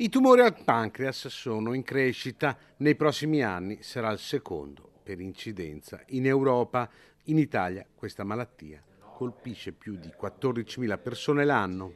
I tumori al pancreas sono in crescita. Nei prossimi anni sarà il secondo per incidenza in Europa. In Italia questa malattia colpisce più di 14.000 persone l'anno.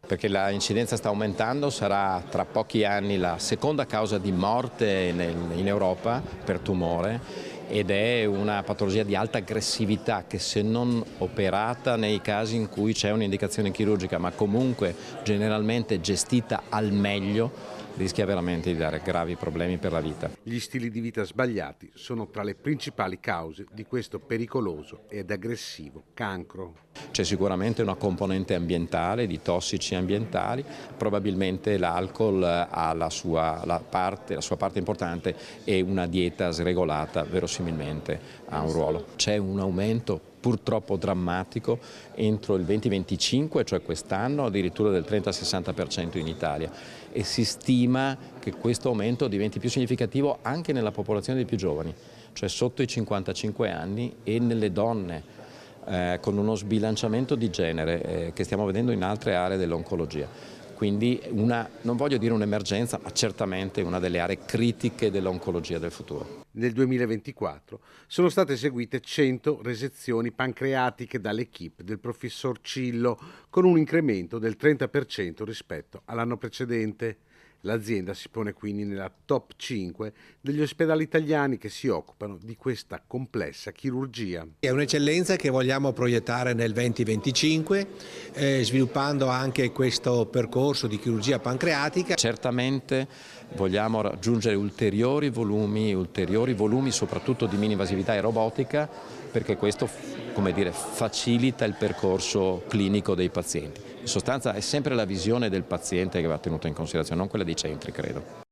Perché l'incidenza sta aumentando, sarà tra pochi anni la seconda causa di morte in Europa per tumore ed è una patologia di alta aggressività che, se non operata nei casi in cui c'è un'indicazione chirurgica, ma comunque generalmente gestita al meglio, rischia veramente di dare gravi problemi per la vita. Gli stili di vita sbagliati sono tra le principali cause di questo pericoloso ed aggressivo cancro. C'è sicuramente una componente ambientale, di tossici ambientali, probabilmente l'alcol ha la sua parte importante e una dieta sregolata verosimilmente ha un ruolo. C'è un aumento purtroppo drammatico entro il 2025, cioè quest'anno, addirittura del 30-60% in Italia, e si stima che questo aumento diventi più significativo anche nella popolazione dei più giovani, cioè sotto i 55 anni e nelle donne, con uno sbilanciamento di genere che stiamo vedendo in altre aree dell'oncologia. Quindi non voglio dire un'emergenza, ma certamente una delle aree critiche dell'oncologia del futuro. Nel 2024 sono state eseguite 100 resezioni pancreatiche dall'equipe del professor Cillo, con un incremento del 30% rispetto all'anno precedente. L'azienda si pone quindi nella top 5 degli ospedali italiani che si occupano di questa complessa chirurgia. È un'eccellenza che vogliamo proiettare nel 2025, sviluppando anche questo percorso di chirurgia pancreatica. Certamente vogliamo raggiungere ulteriori volumi soprattutto di mini-invasività e robotica, perché questo, come dire, facilita il percorso clinico dei pazienti. In sostanza è sempre la visione del paziente che va tenuta in considerazione, non quella dei centri, credo.